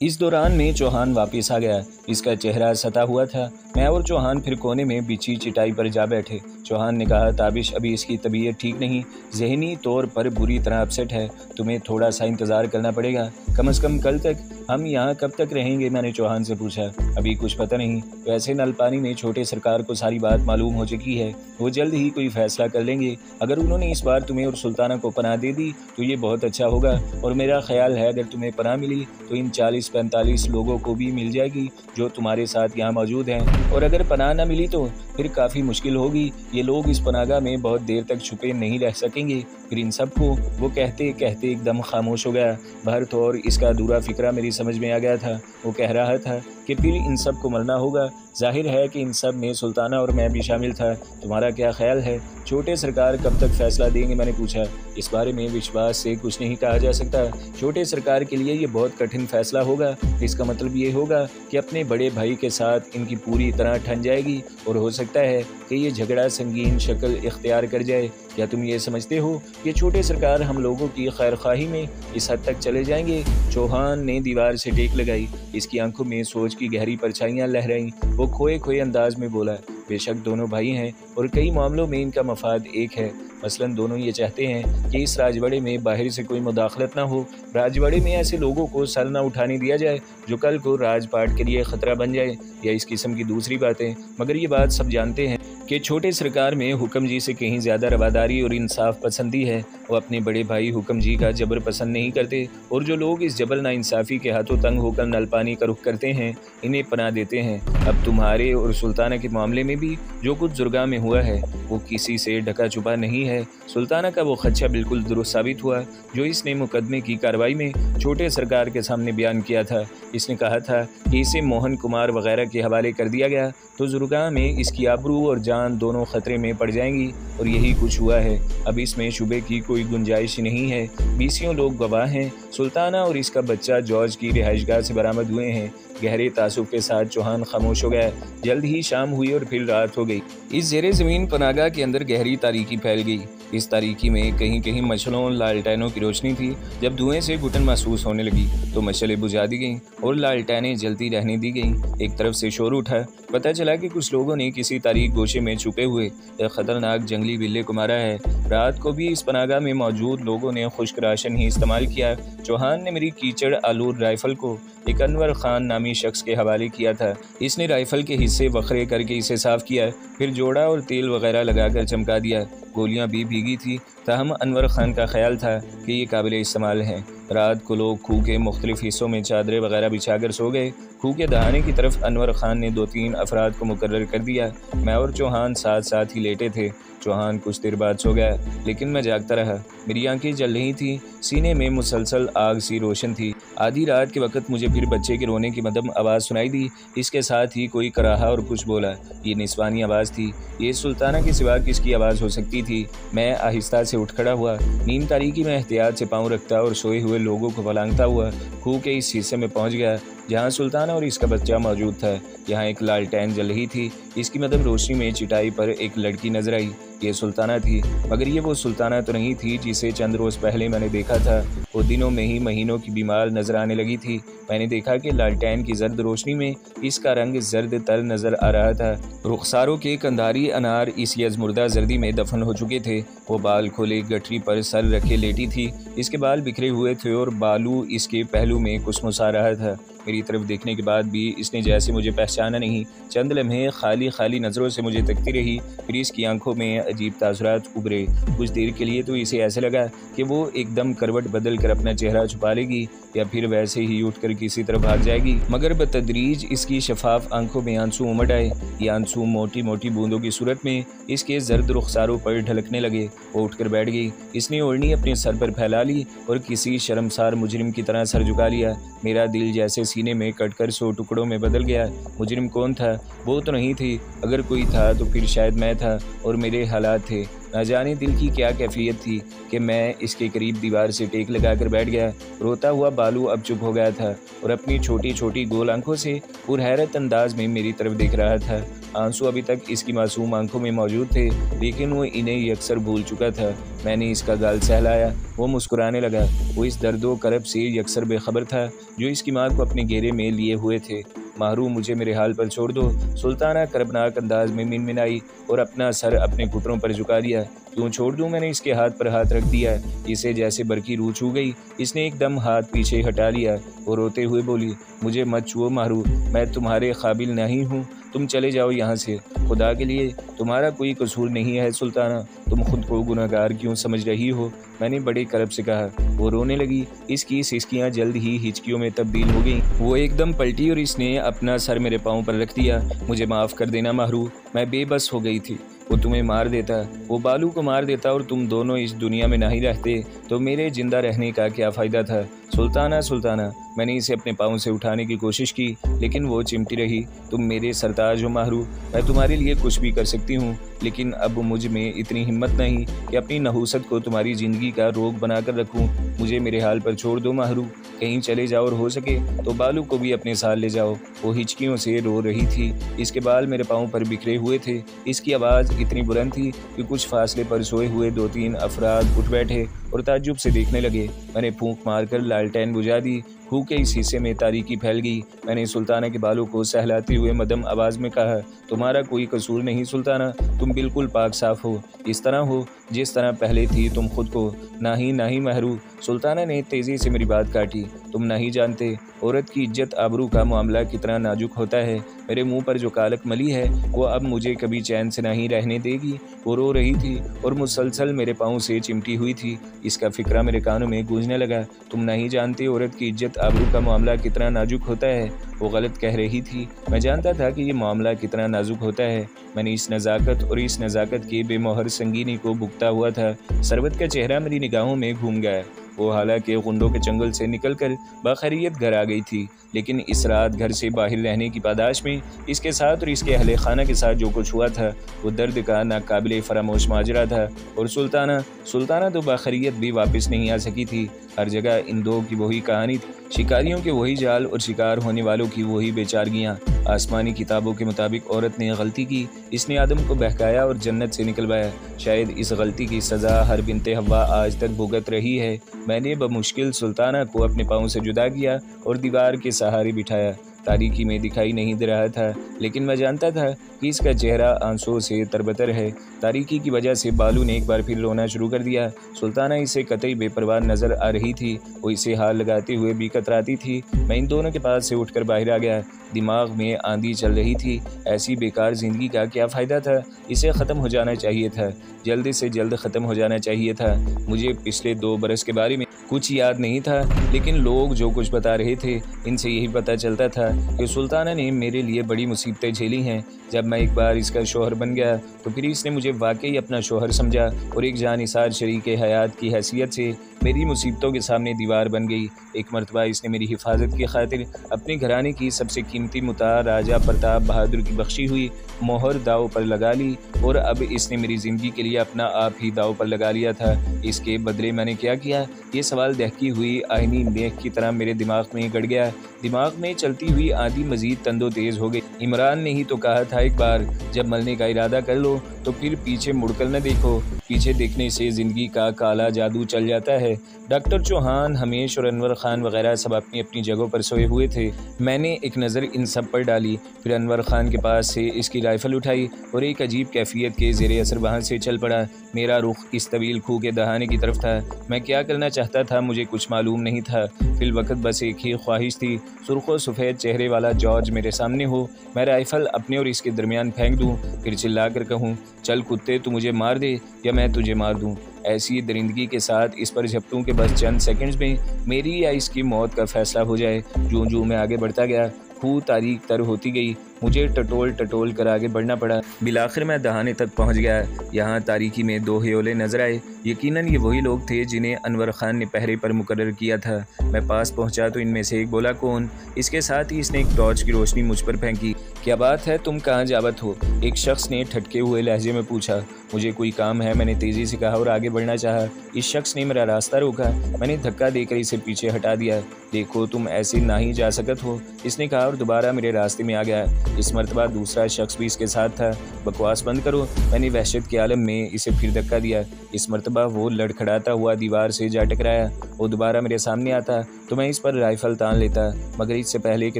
इस दौरान में चौहान वापस आ गया। इसका चेहरा सता हुआ था। मैं और चौहान फिर कोने में बिछी चटाई पर जा बैठे। चौहान ने कहा, ताबिश अभी इसकी तबीयत ठीक नहीं, जहनी तौर पर बुरी तरह अपसेट है, तुम्हें थोड़ा सा इंतज़ार करना पड़ेगा, कम से कम कल तक। हम यहाँ कब तक रहेंगे? मैंने चौहान से पूछा। अभी कुछ पता नहीं, वैसे नलपानी में छोटे सरकार को सारी बात मालूम हो चुकी है, वो जल्द ही कोई फैसला कर लेंगे। अगर उन्होंने इस बार तुम्हें और सुल्ताना को पनाह दे दी तो ये बहुत अच्छा होगा, और मेरा ख्याल है अगर तुम्हें पनाह मिली तो इन 40-45 लोगों को भी मिल जाएगी जो तुम्हारे साथ यहाँ मौजूद हैं, और अगर पनाह न मिली तो फिर काफ़ी मुश्किल होगी। ये लोग इस पनाहगाह में बहुत देर तक छुपे नहीं रह सकेंगे। फिर इन सब को वो कहते कहते एकदम खामोश हो गया। भरत और इसका अधूरा फिक्रा मेरी समझ में आ गया था। वो कह रहा था कि फिर इन सब को मरना होगा। जाहिर है कि इन सब में सुल्ताना और मैं भी शामिल था। तुम्हारा क्या ख्याल है? छोटे सरकार कब तक फैसला देंगे? मैंने पूछा। इस बारे में विश्वास से कुछ नहीं कहा जा सकता। छोटे सरकार के लिए ये बहुत कठिन फैसला होगा। इसका मतलब ये होगा कि अपने बड़े भाई के साथ इनकी पूरी तरह ठन जाएगी, और हो सकता है कि ये झगड़ा संगीन शक्ल इख्तियार कर जाए। क्या तुम ये समझते हो कि छोटे सरकार हम लोगों की खैरख्वाही में इस हद तक चले जाएंगे? चौहान ने दीवार से टेक लगाई। इसकी आंखों में सोच की गहरी परछाइयां लहराईं। वो खोए खोए अंदाज में बोला, बेशक दोनों भाई हैं और कई मामलों में इनका मफाद एक है। मसलन दोनों ये चाहते हैं कि इस राजवाड़े में बाहर से कोई मुदाखलत ना हो। राजवाड़े में ऐसे लोगों को सर न उठाने दिया जाए जो कल को राजपाट के लिए ख़तरा बन जाए, या इस किस्म की दूसरी बातें। मगर ये बात सब जानते हैं कि छोटे सरकार में हुक्म जी से कहीं ज़्यादा रवादारी और इंसाफ पसंदी है। वो अपने बड़े भाई हुक्म जी का जबर पसंद नहीं करते, और जो लोग इस जबर नाइंसाफ़ी के हाथों तंग होकर नलपानी का रुख करते हैं, इन्हें पनाह देते हैं। अब तुम्हारे और सुल्ताना के मामले में भी जो कुछ जुर्गा में हुआ है वो किसी से ढका छुपा नहीं है। सुल्ताना का वो खदशा बिल्कुल दुरुस्त साबित हुआ जो इसने मुकदमे की कार्रवाई में छोटे सरकार के सामने बयान किया था। इसने कहा था कि इसे मोहन कुमार वगैरह के हवाले कर दिया गया तो जुर्गा में इसकी आबरू और जान दोनों खतरे में पड़ जाएंगी, और यही कुछ हुआ है। अब इसमें शुबे की कोई गुंजाइश नहीं है। 20 लोग गवाह हैं। सुल्ताना और इसका बच्चा जॉर्ज की रिहाइशगाह से बरामद हुए हैं। गहरे तासुब के साथ चौहान खामोश हो गया। जल्द ही शाम हुई और फिर रात हो गई। इस ज़ेरे ज़मीन पनाहगाह के अंदर गहरी तारीकी फैल गई। इस तारीकी में कहीं कहीं मशलों लालटेनों की रोशनी थी। जब धुएं से घुटन महसूस होने लगी तो मशलें बुझा दी गईं और लालटेनें जलती रहने दी गईं। एक तरफ से शोर उठा। पता चला कि कुछ लोगों ने किसी तारीक गोशे में छुपे हुए एक ख़तरनाक जंगली बिल्ले को मारा है। रात को भी इस पनाहगाह में मौजूद लोगों ने खुश्क राशन ही इस्तेमाल किया। चौहान ने मेरी कीचड़ आलूर राइफ़ल को एक अनवर खान नामी शख्स के हवाले किया था। इसने राइफ़ल के हिस्से वखरे करके इसे साफ़ किया, फिर जोड़ा और तेल वगैरह लगाकर चमका दिया। गोलियां भी भीगी थी, ताहम अनवर खान का ख्याल था कि ये काबिल इस्तेमाल हैं। रात को लोग खूह के मुख्तलिफ हिस्सों में चादरें वगैरह बिछाकर सो गए। खूह के दहाने की तरफ अनवर खान ने 2-3 अफराद को मुकर्रर कर दिया। मैं और चौहान साथ साथ ही लेटे थे। चौहान कुछ देर बाद सो गया, लेकिन मैं जागता रहा। मेरी आंखें जल रही थीं, सीने में मुसलसल आग सी रोशन थी। आधी रात के वक्त मुझे फिर बच्चे के रोने की मदम आवाज़ सुनाई दी। इसके साथ ही कोई कराहा और कुछ बोला। ये निस्वानी आवाज़ थी। ये सुल्ताना के सिवा किसकी आवाज़ हो सकती थी? मैं आहिस्ता से उठ खड़ा हुआ। नींद तारीकी में एहतियात से पाँव रखता और सोए हुए लोगों को फलांगता हुआ खूह के इस हिस्से में पहुंच गया जहां सुल्ताना और इसका बच्चा मौजूद था। यहाँ एक लालटेन जल रही थी। इसकी मदम रोशनी में चिटाई पर एक लड़की नजर आई। ये सुल्ताना थी, मगर ये वो सुल्ताना तो नहीं थी जिसे चंद रोज़ पहले मैंने देखा था। वो दिनों में ही महीनों की बीमार नजर आने लगी थी। मैंने देखा कि लालटेन की जर्द रोशनी में इसका रंग जर्द तर नजर आ रहा था। रुखसारों के कंधारी अनार इसी अजमुर्दा जर्दी में दफन हो चुके थे। वो बाल खोले गठरी पर सर रखे लेटी थी। इसके बाल बिखरे हुए थे और बालू इसके पहलू में कुसमुसा रहा था। मेरी तरफ देखने के बाद भी इसने जैसे मुझे पहचाना नहीं। चंद लम्हे खाली खाली नज़रों से मुझे तकती रही। फिर इसकी आंखों में अजीब तासुरात उभरे। कुछ देर के लिए तो इसे ऐसे लगा कि वो एकदम करवट बदल कर अपना चेहरा छुपा लेगी या फिर वैसे ही उठकर किसी तरफ भाग जाएगी, मगर बतदरीज इसकी शफाफ आंखों में आंसू उमड़ आए। ये आंसू मोटी मोटी बूंदों की सूरत में इसके जर्द रुखसारों पर ढलकने लगे। वो उठकर बैठ गई। इसने ओढ़नी अपने सर पर फैला ली और किसी शर्मसार मुजरिम की तरह सर झुका लिया। मेरा दिल जैसे सीने में कटकर 100 टुकड़ों में बदल गया। मुजरिम कौन था? वो तो नहीं थी। अगर कोई था तो फिर शायद मैं था और मेरे हालात थे। न जाने दिल की क्या कैफियत थी कि मैं इसके करीब दीवार से टेक लगाकर बैठ गया। रोता हुआ बालू अब चुप हो गया था और अपनी छोटी छोटी गोल आंखों से पुरहैरत अंदाज में मेरी तरफ देख रहा था। आंसू अभी तक इसकी मासूम आंखों में मौजूद थे, लेकिन वो इन्हें यकसर भूल चुका था। मैंने इसका गाल सहलाया। वो मुस्कुराने लगा। वो इस दर्दो करब से यकसर बेखबर था जो इसकी माँ को अपने घेरे में लिए हुए थे। माहरू, मुझे मेरे हाल पर छोड़ दो, सुल्ताना करबनाक अंदाज में मिनमिनाई और अपना सर अपने घुटनों पर झुका दिया। क्यों छोड़ दूं? मैंने इसके हाथ पर हाथ रख दिया। इसे जैसे बरकी रूह छू गई। इसने एकदम हाथ पीछे हटा लिया। वो रोते हुए बोली, मुझे मत छुओ माहरू, मैं तुम्हारे काबिल नहीं हूँ, तुम चले जाओ यहाँ से। खुदा के लिए, तुम्हारा कोई कसूर नहीं है सुल्ताना, तुम खुद को गुनहगार क्यों समझ रही हो? मैंने बड़े करब से कहा। वो रोने लगी। इसकी सिसकियाँ जल्द ही हिचकियों में तब्दील हो गईं। वो एकदम पलटी और इसने अपना सर मेरे पाँव पर रख दिया। मुझे माफ़ कर देना माहरू, मैं बेबस हो गई थी। वो तुम्हें मार देता, वो बालू को मार देता और तुम दोनों इस दुनिया में नहीं रहते तो मेरे जिंदा रहने का क्या फ़ायदा था? सुल्ताना, सुल्ताना, मैंने इसे अपने पाँव से उठाने की कोशिश की, लेकिन वो चिमटी रही। तुम मेरे सरताज हो माहरू, मैं तुम्हारे लिए कुछ भी कर सकती हूँ, लेकिन अब मुझ में इतनी हिम्मत नहीं कि अपनी नहूसत को तुम्हारी ज़िंदगी का रोग बनाकर रखूँ। मुझे मेरे हाल पर छोड़ दो माहरू, कहीं चले जाओ और हो सके तो बालू को भी अपने साथ ले जाओ। वो हिचकियों से रो रही थी। इसके बाल मेरे पाँव पर बिखरे हुए थे। इसकी आवाज़ इतनी बुलंद थी कि कुछ फासले पर सोए हुए 2-3 अफराद उठ बैठे और ताज्जुब से देखने लगे। मैंने फूंक मारकर लालटेन बुझा दी। खूह के इस हिस्से में तारीकी फैल गई। मैंने सुल्ताना के बालों को सहलाते हुए मदम आवाज़ में कहा, तुम्हारा कोई कसूर नहीं सुल्ताना, तुम बिल्कुल पाक साफ हो, इस तरह हो जिस तरह पहले थी तुम खुद को। नहीं नहीं माहरू, सुल्ताना ने तेज़ी से मेरी बात काटी। तुम नहीं जानते औरत की इज्जत आबरू का मामला कितना नाजुक होता है। मेरे मुंह पर जो कालक मली है वो अब मुझे कभी चैन से नहीं रहने देगी। वो रो रही थी और मुसलसल मेरे पाँव से चिमटी हुई थी। इसका फिक्रा मेरे कानों में गूंजने लगा। तुम नहीं जानते औरत की इज्जत आबरू का मामला कितना नाजुक होता है। वो गलत कह रही थी। मैं जानता था कि ये मामला कितना नाजुक होता है। मैंने इस नज़ाकत और इस नज़ाकत की बेमोहर संगीनी को भुगता हुआ था। सरबत का चेहरा मेरी निगाहों में घूम गया। वो हालांकि गुंडों के जंगल से निकलकर बाखैरियत घर आ गई थी, लेकिन इस रात घर से बाहर रहने की पादाश में इसके साथ और इसके अहले खाना के साथ जो कुछ हुआ था वो दर्द का नाकाबिले फरामोश माजरा था। और सुल्ताना तो बाखैरियत भी वापस नहीं आ सकी थी। हर जगह इन दो की वही कहानी थी, शिकारियों के वही जाल और शिकार होने वालों की वही बेचारगियाँ। आसमानी किताबों के मुताबिक औरत ने गलती की, इसने आदम को बहकाया और जन्नत से निकलवाया। शायद इस गलती की सज़ा हर बिनते हव्वा आज तक भुगत रही है। मैंने बमुश्किल सुल्ताना को अपने पाँव से जुदा किया और दीवार के सहारे बिठाया। तारीकी में दिखाई नहीं दे रहा था, लेकिन मैं जानता था कि इसका चेहरा आंसुओं से तरबतर है। तारीकी की वजह से बालू ने एक बार फिर रोना शुरू कर दिया। सुल्ताना इसे कतई बेपरवाह नज़र आ रही थी। वो इसे हाथ लगाते हुए भी कतराती थी। मैं इन दोनों के पास से उठकर बाहर आ गया। दिमाग में आंधी चल रही थी। ऐसी बेकार ज़िंदगी का क्या फ़ायदा था? इसे ख़त्म हो जाना चाहिए था, जल्द से जल्द ख़त्म हो जाना चाहिए था। मुझे पिछले 2 बरस के बारे में कुछ याद नहीं था, लेकिन लोग जो कुछ बता रहे थे इनसे यही पता चलता था कि सुल्ताना ने मेरे लिए बड़ी मुसीबतें झेली हैं। जब मैं एक बार इसका शौहर बन गया तो फिर इसने मुझे वाकई अपना शौहर समझा और एक जानिसार शरीके हयात की हैसियत से मेरी मुसीबतों के सामने दीवार बन गई। एक मरतबा इसने मेरी हिफाजत की खातिर अपने घराने की सबसे कीमती मुता राजा प्रताप बहादुर की बख्शी हुई मोहर दाव पर लगा ली, और अब इसने मेरी ज़िंदगी के लिए अपना आप ही दाव पर लगा लिया था। इसके बदले मैंने क्या किया? ये सवाल दहकी हुई आईनी मेघ की तरह मेरे दिमाग में गड़ गया। दिमाग में चलती हुई आंधी मजीद तंदो तेज़ हो गई। इमरान ने ही तो कहा था एक बार, जब मरने का इरादा कर लो तो फिर पीछे मुड़कर न देखो, पीछे देखने से ज़िंदगी का काला जादू चल जाता है। डॉक्टर चौहान, हमेश और अनवर खान वगैरह सब अपनी अपनी जगहों पर सोए हुए थे। मैंने एक नज़र इन सब पर डाली, फिर अनवर खान के पास से इसकी राइफ़ल उठाई और एक अजीब कैफियत के ज़ेरे असर वहाँ से चल पड़ा। मेरा रुख इस तवील खूह के दहाने की तरफ था। मैं क्या करना चाहता था मुझे कुछ मालूम नहीं था। फिल वक्त बस एक ही ख्वाहिश थी, सुर्ख़ सफ़ेद चेहरे वाला जॉर्ज मेरे सामने हो, मैं राइफ़ल अपने और इसके दरमियान फेंक दूँ, फिर चिल्ला कर कहूँ, चल कुत्ते तू मुझे मार दे या मैं तुझे मार दूँ। ऐसी दरिंदगी के साथ इस पर झपटूं कि बस चंद सेकंड्स में मेरी या इसकी मौत का फैसला हो जाए। जो मैं आगे बढ़ता गया खूह तारीक तर होती गई। मुझे टटोल कर आगे बढ़ना पड़ा। बिलाखिर मैं दहाने तक पहुंच गया। यहाँ तारीकी में 2 ह्योले नजर आए। यकीनन ये वही लोग थे जिन्हें अनवर खान ने पहरे पर मुकर्रर किया था। मैं पास पहुंचा तो इनमें से एक बोला, कौन? इसके साथ ही इसने एक टॉर्च की रोशनी मुझ पर फेंकी। क्या बात है, तुम कहाँ जावत हो? एक शख्स ने ठटके हुए लहजे में पूछा। मुझे कोई काम है, मैंने तेज़ी से कहा और आगे बढ़ना चाहा। इस शख्स ने मेरा रास्ता रोका। मैंने धक्का देकर इसे पीछे हटा दिया। देखो तुम ऐसे ना ही जा सकत हो, इसने कहा और दोबारा मेरे रास्ते में आ गया। इस मरतबा दूसरा शख्स भी इसके साथ था। बकवास बंद करो, मैंने वहशत के आलम में इसे फिर धक्का दिया। इस मरतबा वो लड़खड़ाता हुआ दीवार से जा टकराया। वो दोबारा मेरे सामने आता तो मैं इस पर राइफल तान लेता, मगर इससे पहले कि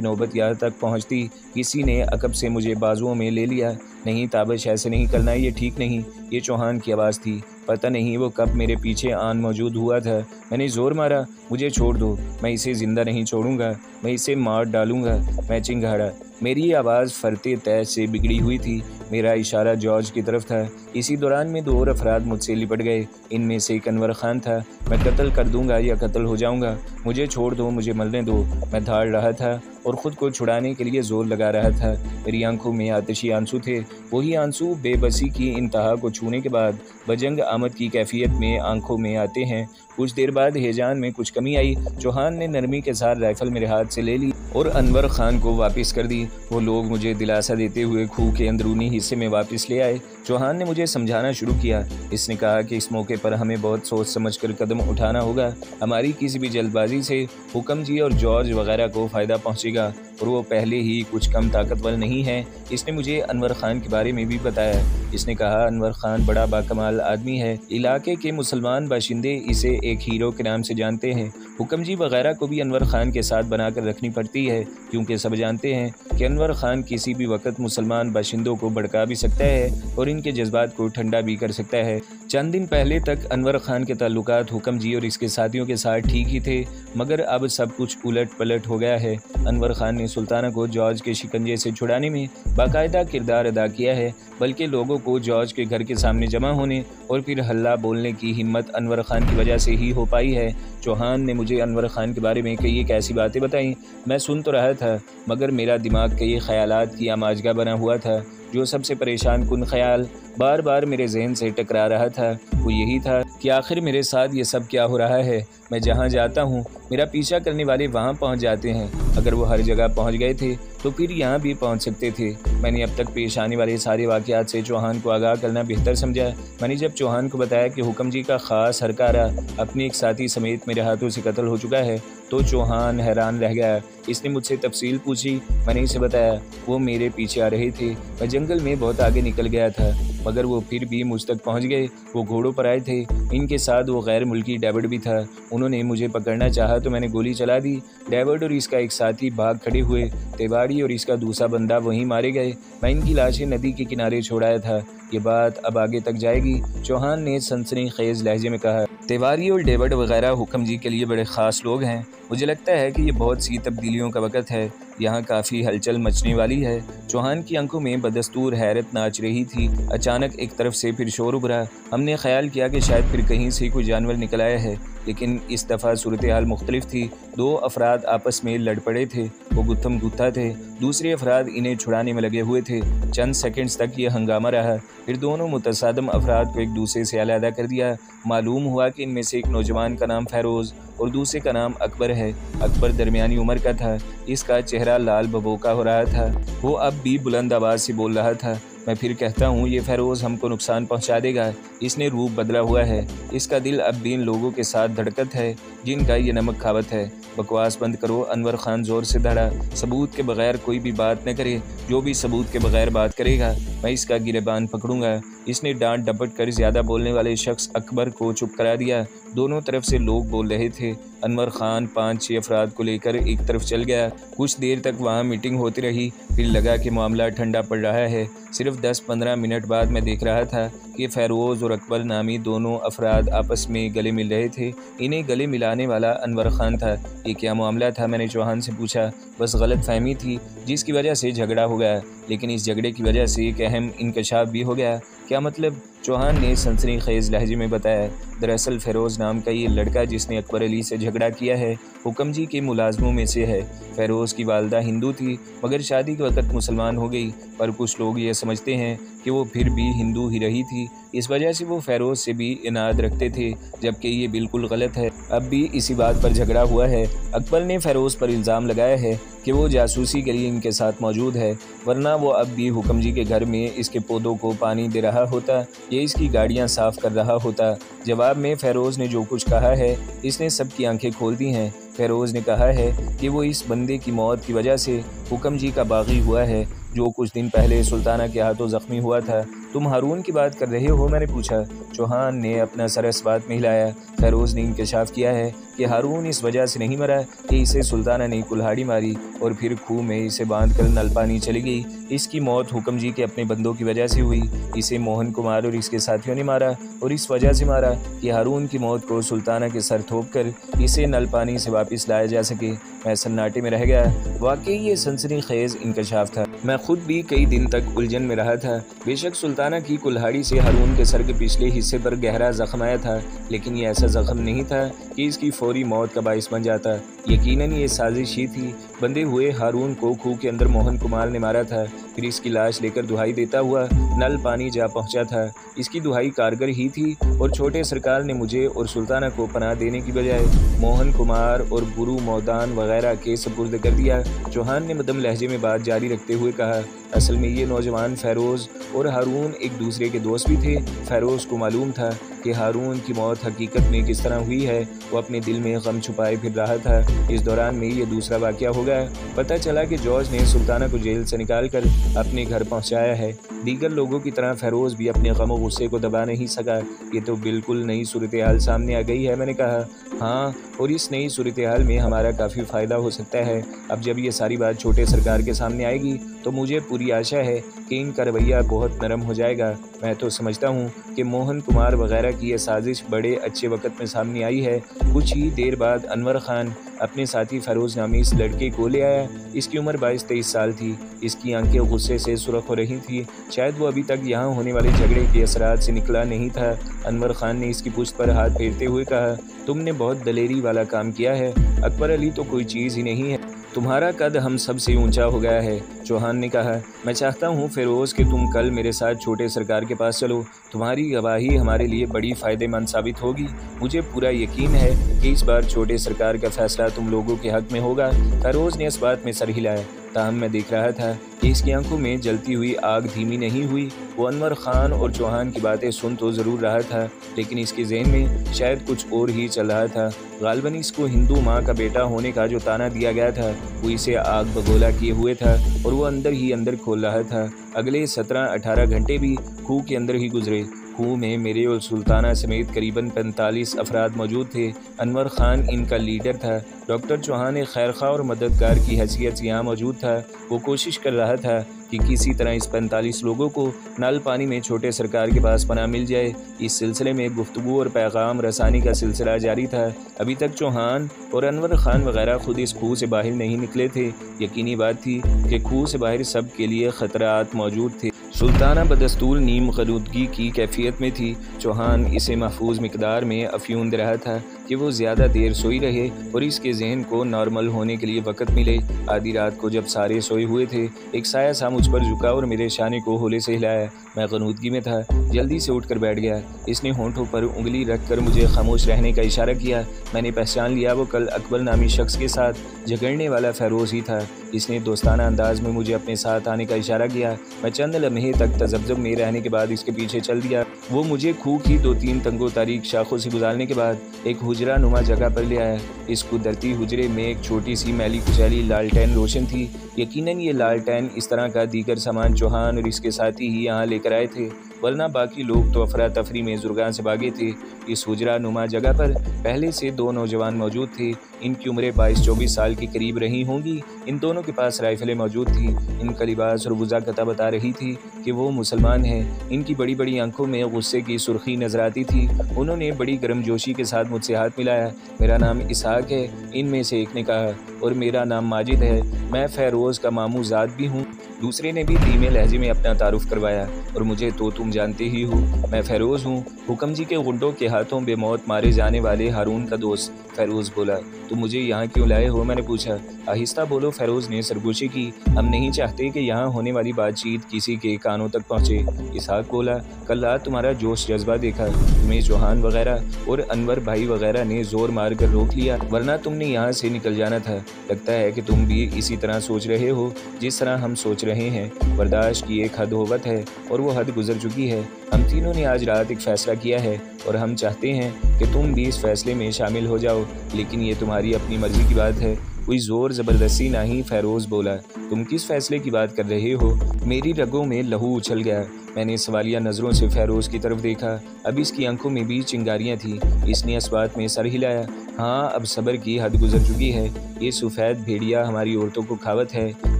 नौबत यहाँ तक पहुँचती किसी ने अकब से मुझे बाजुओं में ले लिया। नहीं ताबिश, ऐसे नहीं करना, ये ठीक नहीं। ये चौहान की आवाज़ थी। पता नहीं वो कब मेरे पीछे आन मौजूद हुआ था। मैंने ज़ोर मारा, मुझे छोड़ दो, मैं इसे ज़िंदा नहीं छोड़ूंगा, मैं इसे मार डालूंगा। मैं चिंगाड़ा। मेरी आवाज़ फरते तय से बिगड़ी हुई थी। मेरा इशारा जॉर्ज की तरफ था। इसी दौरान में दो और अफराद मुझसे लिपट गए। इनमें से एक अनवर खान था। मैं कत्ल कर दूंगा या कत्ल हो जाऊंगा, मुझे छोड़ दो, मुझे मरने दो। मैं धाड़ रहा था और ख़ुद को छुड़ाने के लिए ज़ोर लगा रहा था। मेरी आंखों में आतिशी आंसू थे, वही आंसू बेबसी की इंतहा को छूने के बाद बजंग आमद की कैफियत में आंखों में आते हैं। कुछ देर बाद हेजान में कुछ कमी आई। चौहान ने नरमी के साथ राइफल मेरे हाथ से ले ली और अनवर खान को वापस कर दी। वो लोग मुझे दिलासा देते हुए खूह के अंदरूनी हिस्से में वापस ले आए। चौहान ने मुझे समझाना शुरू किया। इसने कहा कि इस मौके पर हमें बहुत सोच समझ कर कदम उठाना होगा। हमारी किसी भी जल्दबाजी से हुक्म जी और जॉर्ज वगैरह को फ़ायदा पहुँचेगा और वो पहले ही कुछ कम ताकतवर नहीं है। इसने मुझे अनवर खान के बारे में भी बताया। इसने कहा अनवर खान बड़ा बाकमाल आदमी है। इलाके के मुसलमान बाशिंदे इसे एक हीरो के नाम से जानते हैं। हुक्म जी वगैरह को भी अनवर खान के साथ बनाकर रखनी पड़ती है, क्योंकि सब जानते हैं कि अनवर खान किसी भी वक्त मुसलमान बाशिंदों को भड़का भी सकता है और इनके जज्बात को ठंडा भी कर सकता है। चंद दिन पहले तक अनवर खान के ताल्लुकात हुक्म जी और इसके साथियों के साथ ठीक ही थे, मगर अब सब कुछ उलट पलट हो गया है। अनवर खान ने सुल्ताना को जॉर्ज के शिकंजे से छुड़ाने में बाकायदा किरदार अदा किया है, बल्कि लोगों को जॉर्ज के घर के सामने जमा होने और फिर हल्ला बोलने की हिम्मत अनवर खान की वजह से ही हो पाई है। चौहान ने मुझे अनवर खान के बारे में कई एक ऐसी बातें बताईं। मैं सुन तो रहा था, मगर मेरा दिमाग कई ख्यालात की आमाजगा बना हुआ था। जो सबसे परेशान कुन ख्याल बार बार मेरे जहन से टकरा रहा था वो यही था कि आखिर मेरे साथ ये सब क्या हो रहा है। मैं जहाँ जाता हूँ मेरा पीछा करने वाले वहाँ पहुँच जाते हैं। अगर वो हर जगह पहुँच गए थे तो फिर यहाँ भी पहुँच सकते थे। मैंने अब तक पेश आने वाले सारे वाक़यात से चौहान को आगाह करना बेहतर समझा। मैंने जब चौहान को बताया कि हुक्म जी का ख़ास हरकारा अपने एक साथी समेत मेरे हाथों से कत्ल हो चुका है तो चौहान हैरान रह गया। इसने मुझसे तफसील पूछी। मैंने इसे बताया। वो मेरे पीछे आ रहे थे। मैं जंगल में बहुत आगे निकल गया था, मगर वो फिर भी मुझ तक पहुंच गए। वो घोड़ों पर आए थे। इनके साथ वो गैर मुल्की डेविड भी था। उन्होंने मुझे पकड़ना चाहा तो मैंने गोली चला दी। डेविड और इसका एक साथी भाग खड़े हुए। तिवारी और इसका दूसरा बंदा वहीं मारे गए। मैं इनकी लाशें नदी के किनारे छोड़ाया था। ये बात अब आगे तक जाएगी, चौहान ने सनसनीखेज लहजे में कहा। तिवारी और डेविड वगैरह हुक्म जी के लिए बड़े ख़ास लोग हैं। मुझे लगता है कि ये बहुत सी तब्दीलियों का वक़्त है। यहाँ काफ़ी हलचल मचने वाली है। चौहान की आंखों में बदस्तूर हैरत नाच रही थी। अचानक एक तरफ से फिर शोर उभरा। हमने ख्याल किया कि शायद फिर कहीं से कोई जानवर निकल आया है, लेकिन इस दफ़ा सूरत हाल मुख्तलिफ थी। दो अफराद आपस में लड़ पड़े थे। वो गुत्थम गुत्था थे। दूसरे अफराद इन्हें छुड़ाने में लगे हुए थे। चंद सेकंड्स तक ये हंगामा रहा। फिर दोनों मुतसादम अफराद को एक दूसरे से अलहदा कर दिया। मालूम हुआ कि इनमें से एक नौजवान का नाम फ़ैरोज़ और दूसरे का नाम अकबर है। अकबर दरमियानी उम्र का था। इसका चेहरा लाल बबोका हो रहा था। वो अब भी बुलंद आवाज़ से बोल रहा था। मैं फिर कहता हूँ ये फ़ैरोज़ हमको नुकसान पहुँचा देगा। इसने रूप बदला हुआ है। इसका दिल अब भी इन लोगों के साथ धड़कत है जिनका ये नमक खावत है। बकवास बंद करो, अनवर खान ज़ोर से धड़ा। सबूत के बगैर कोई भी बात न करे। जो भी सबूत के बगैर बात करेगा मैं इसका गिरेबान पकड़ूंगा। इसने डांट डपट कर ज़्यादा बोलने वाले शख्स अकबर को चुप करा दिया। दोनों तरफ से लोग बोल रहे थे। अनवर खान 5-6 अफराद को लेकर एक तरफ चल गया। कुछ देर तक वहाँ मीटिंग होती रही। फिर लगा कि मामला ठंडा पड़ रहा है। सिर्फ 10-15 मिनट बाद मैं देख रहा था कि फ़ैरोज़ और अकबर नामी दोनों अफराद आपस में गले मिल रहे थे। इन्हें गले मिलाने वाला अनवर खान था। ये क्या मामला था, मैंने चौहान से पूछा। बस गलत फहमी थी जिसकी वजह से झगड़ा हो गया, लेकिन इस झगड़े की वजह से एक अहम इंकशाफ भी हो गया। क्या मतलब? चौहान ने सनसनीखेज लहजे में बताया। दरअसल फ़ैरोज़ नाम का ये लड़का जिसने अकबर अली से झगड़ा किया है हुक्म जी के मुलाजमों में से है। फ़ैरोज़ की वालदा हिंदू थी, मगर शादी के वक़्त मुसलमान हो गई। पर कुछ लोग ये समझते हैं कि वो फिर भी हिंदू ही रही थी। इस वजह से वो फ़ैरोज़ से भी इनाद रखते थे, जबकि ये बिल्कुल गलत है। अब भी इसी बात पर झगड़ा हुआ है। अकबर ने फ़ैरोज़ पर इल्ज़ाम लगाया है कि वो जासूसी के लिए इनके साथ मौजूद है, वरना वो अब भी हुक्म जी के घर में इसके पौधों को पानी दे रहा होता, ये इसकी गाड़ियाँ साफ़ कर रहा होता। जवाब में फ़ैरोज़ ने जो कुछ कहा है इसने सबकी आंखें खोल दी हैं। फ़ैरोज़ ने कहा है कि वो इस बंदे की मौत की वजह से हुक्म जी का बागी हुआ है। جو کچھ دن پہلے سلطانہ کے ہاتھوں زخمی ہوا تھا۔ تم ہارون کی بات کر رہے ہو؟ میں نے پوچھا۔ چوہان نے اپنا سر اس بات میں ہلایا۔ فیروز نے انکشاف کیا ہے کہ ہارون اس وجہ سے نہیں مرا کہ اسے سلطانہ نے کلہاڑی ماری اور پھر کھوہ میں اسے باندھ کر نل پانی چلی گئی۔ اس کی موت حکم جی کے اپنے بندوں کی وجہ سے ہوئی۔ اسے موہن کمار اور اس کے ساتھیوں نے مارا اور اس وجہ سے مارا کہ ہارون کی موت کو سلطانہ کے سر تھوپ کر اسے نل پانی سے واپس لایا جا سکے۔ میں سناٹے میں رہ گیا۔ واقعی یہ سنسنی خیز انکشاف تھا۔ میں خود بھی کئی دن تک الجھن میں رہا تھا۔ بے شک سلطانہ کی کلہاڑی سے ہارون کے سر کے پچھلے حصے پر گہرا زخم آیا تھا، لیکن یہ ایسا زخم نہیں تھا کہ اس کی فوری موت کا باعث بن جاتا۔ یقیناً یہ سازش ہی تھی۔ بندے ہوئے ہارون کو کھوہ کے اندر موہن کمار نے مارا تھا، پھر اس کی لاش لے کر دہائی دیتا ہوا نل پانی جا پہنچا تھا۔ اس کی دہائی کارگر ہی تھی اور چھوٹے سرکار نے مجھے اور سلطانہ کو پناہ دینے کی بجائے موہن کمار اور گرو مودان وغیرہ کے سپرد کر دیا۔ چوہان نے مدھم لہجے میں بات جاری رکھتے ہوئے کہا، اصل میں یہ نوجوان فیروز اور ہارون ایک دوسرے کے دوست بھی تھے۔ فیروز کو معلوم تھا کہ ہارون کی موت حقیقت میں کس طرح ہوئی ہے۔ وہ اپنے دل میں غم چھپائے پھر رہا تھا۔ اس دوران میں یہ دوسرا واقعہ ہو گیا۔ پتہ چلا کہ جارج نے سلطانہ کو جیل سے نکال کر اپنے گھر پہنچایا ہے۔ دیگر لوگوں کی طرح فیروز بھی اپنے غم و غصے کو دبا نہیں سکا۔ یہ تو بالکل نئی صورتحال سامنے آ گئی ہے۔ میں نے کہا، ہاں، اور اس نئی صورتحال میں ہمارا کافی فائدہ ہو سکتا ہے۔ اب جب یہ ساری بات چھوٹے سرکار کے سامنے آئے گی تو مجھے پوری آشا ہے کہ ان کا رویہ بہت نرم ہو جائے گا۔ میں تو سمجھتا ہوں کہ موہن کمار وغیرہ کی یہ سازش بڑے اچھے وقت میں سامنے آئی ہے۔ کچھ ہی دیر بعد انور خان اپنے ساتھی فیروز نامی اس لڑکے کو لے آیا۔ اس کی عمر 22-23 سال تھی۔ اس کی آنکھیں غصے سے سرخ ہو رہی تھیں۔ شاید وہ ابھی تک یہاں ہونے والے جھگڑے کے اثرات سے نکلا نہیں تھا۔ انور خان نے اس کی پشت پر ہاتھ پھیرتے ہوئے کہا، تم نے بہت دلیری والا کام کیا ہے۔ اکبر علی تو کوئی چیز ہی نہیں ہے۔ تمہارا قد ہم سب سے اونچا ہو گیا ہے۔ چوہان نے کہا، میں چاہتا ہوں فیروز کہ تم کل میرے ساتھ چھوٹے سرکار کے پاس چلو۔ تمہاری گواہی ہمارے لیے بڑی فائدہ مند ثابت ہوگی۔ مجھے پورا یقین ہے کہ اس بار چھوٹے سرکار کا فیصلہ تم لوگوں کے حق میں ہوگا۔ فیروز نے اس بات میں سر ہلایا، تاہم میں دیکھ رہا تھا کہ اس کی آنکھوں میں جلتی ہوئی آگ دھیمی نہیں ہوئی۔ وہ انور خان اور چوہان کی باتیں سن تو ضرور رہا تھا، لیکن اس کے ذہن میں شاید کچھ اور ہی چل رہا تھا۔ غالباً اس کو ہندو ماں کا بیٹا ہونے کا جو طعنہ دیا گیا تھا وہ اسے آگ بگولا کیے ہوئے تھا اور وہ اندر ہی اندر کھول رہا تھا۔ اگلے 17-18 گھنٹے بھی کھوہ کے اندر ہی گزرے۔ کھوہ میں میرے اور سلطانہ سمیت قریباً 45 افراد موجود تھے۔ انور خان ان کا لیڈر تھا۔ ڈاکٹر چوہان ایک خیرخواہ اور مددگار کی حیثیت سے یہاں موجود تھا۔ وہ کوشش کر رہا تھا کہ کسی طرح اس 45 لوگوں کو نل پانی میں چھوٹے سرکار کے پاس پناہ مل جائے۔ اس سلسلے میں گفتگو اور پیغام رسانی کا سلسلہ جاری تھا۔ ابھی تک چوہان اور انور خان وغیرہ خود اس کھوہ سے باہر نہیں نکلے تھے۔ یقینی بات تھی کہ کھوہ سے باہر سب کے لیے خطرات موجود تھے۔ سلطانہ بدستور نیم غنودگی کی کیفیت میں تھی۔ چوہان اسے محفوظ مقدار میں افیون دے رہا تھا کہ وہ زیادہ دیر سوئی رہے اور اس کے ذہن کو نارمل ہونے کے لیے وقت ملے۔ آدھی رات کو جب سارے سوئے ہوئے تھے، ایک سایہ سا مجھ پر جھکا اور میرے شانے کو ہولے سے ہلایا۔ میں غنودگی میں تھا، جلدی سے اٹھ کر بیٹھ گیا۔ اس نے ہونٹوں پر انگلی رکھ کر مجھے خاموش رہنے کا اشارہ کیا۔ میں نے پہچان لیا وہ کل اکبر نامی شخص کے ساتھ جھگڑنے والا فیروز ہی تھا۔ اس نے دوستانہ انداز میں مجھے اپنے ساتھ آنے کا اشارہ کیا۔ میں چند لمحے تک تذبذب میں رہنے کے بعد اس کے پیچھے چل دیا۔ وہ مجھے کھوہ کی 2-3 تنگ و تاریک شاخوں سے گزارنے کے بعد ایک حجرہ نما جگہ پر لے آیا۔ اس قدرتی حجرے میں ایک چھوٹی سی میلی کچیلی لالٹین روشن تھی۔ یقیناً یہ لالٹین اس طرح کا دیگر سامان چوہان اور اس کے ساتھی ہی یہاں لے کر آئے تھے، ورنہ باقی لوگ تو افراتفری میں زرگاں سے بھاگے تھے۔ اس حجرہ نما جگہ پر پہلے سے 2 نوجوان موجود تھے۔ ان کی عمریں 22-24 سال کے قریب رہی ہوں گی۔ ان دونوں کے پاس رائفلیں موجود تھیں۔ ان کا لباس اور وضاحت بتا رہی تھی کہ وہ مسلمان ہیں۔ ان کی بڑی بڑی آنکھوں میں غصے کی سرخی نظر آتی تھی۔ انہوں نے بڑی گرم جوشی کے ساتھ مجھ سے ہاتھ ملایا۔ میرا نام اسحاق ہے، ان میں سے ایک نے کہا، اور میرا نام ماجد ہے، میں فیروز کا ماموں زاد بھی ہوں۔ دوسرے نے بھی دھیمے لہجے میں اپنا تعارف کروایا، اور مجھے تو تم جانتے ہی ہو، میں فیروز ہوں، حکم جی کے غنڈوں کے ہاتھوں بے موت مارے جانے والے ہارون کا دوست۔ فیروز بولا، تم مجھے یہاں کیوں لائے ہو؟ میں نے پوچھا۔ آہستہ بولو، فیروز نے سرگوشی کی، ہم نہیں چاہتے کہ یہاں ہونے والی بات چیت کسی کے کانوں تک پہنچے۔ اسحاق بولا، کل رات تمہارا جوش جذبہ دیکھا، تمہیں چوہان وغیرہ اور انور بھائی وغیرہ نے زور مار کر روک لیا، ورنہ تم نے یہاں سے نکل جانا تھا۔ لگتا ہے کہ تم بھی اسی طرح سوچ رہے ہو جس طرح ہم سوچ رہے ہیں۔ برداشت کی ایک حد ہوت ہے اور وہ حد گزر چکی ہے۔ ہم تینوں نے آج رات ایک فیصلہ کیا ہے اور ہم چاہتے ہیں کہ تم بھی اس فیصلے میں شامل ہو جاؤ، لیکن یہ تمہاری اپنی مرضی کی بات ہے۔ कोई ज़ोर ज़बरदस्ती ना ही। फ़ैरोज़ बोला, तुम किस फैसले की बात कर रहे हो? मेरी रगों में लहू उछल गया। मैंने सवालिया नज़रों से फ़ैरोज़ की तरफ देखा। अब इसकी आंखों में भी चिंगारियाँ थीं। इसने इस बात में सर हिलाया। हाँ, अब सब्र की हद गुजर चुकी है। ये सफ़ेद भेड़िया हमारी औरतों को खावत है,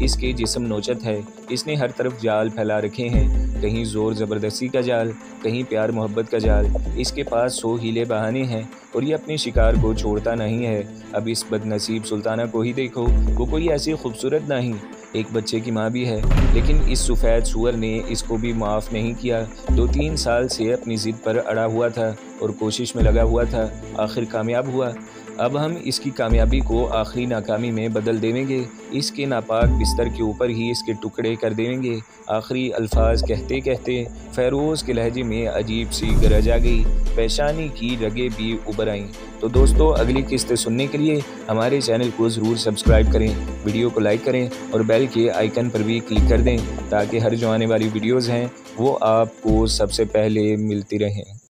इसके जिस्म नोचत है। इसने हर तरफ जाल फैला रखे हैं, कहीं ज़ोर ज़बरदस्ती का जाल, कहीं प्यार मोहब्बत का जाल। इसके पास 100 हीले बहाने हैं और ये अपने शिकार को छोड़ता नहीं है। अब इस बदनसीब सुल्ताना को ही देखो, वो कोई ऐसी खूबसूरत नहीं, एक बच्चे की माँ भी है, लेकिन इस सफ़ेद सूअर ने इसको भी माफ़ नहीं किया। 2-3 साल से अपनी ज़िद पर अड़ा हुआ था और कोशिश में लगा हुआ था, आखिर कामयाब हुआ। अब हम इसकी कामयाबी को आखिरी नाकामी में बदल देंगे। इसके नापाक बिस्तर के ऊपर ही इसके टुकड़े कर देंगे। आखिरी अल्फाज कहते कहते फ़ैरोज़ के लहजे में अजीब सी गरज आ गई, पेशानी की रगें भी उभर आईं। तो दोस्तों, अगली किस्तें सुनने के लिए हमारे चैनल को ज़रूर सब्सक्राइब करें, वीडियो को लाइक करें और बेल के आइकन पर भी क्लिक कर दें, ताकि हर जो आने वाली वीडियोज़ हैं वो आपको सबसे पहले मिलती रहें।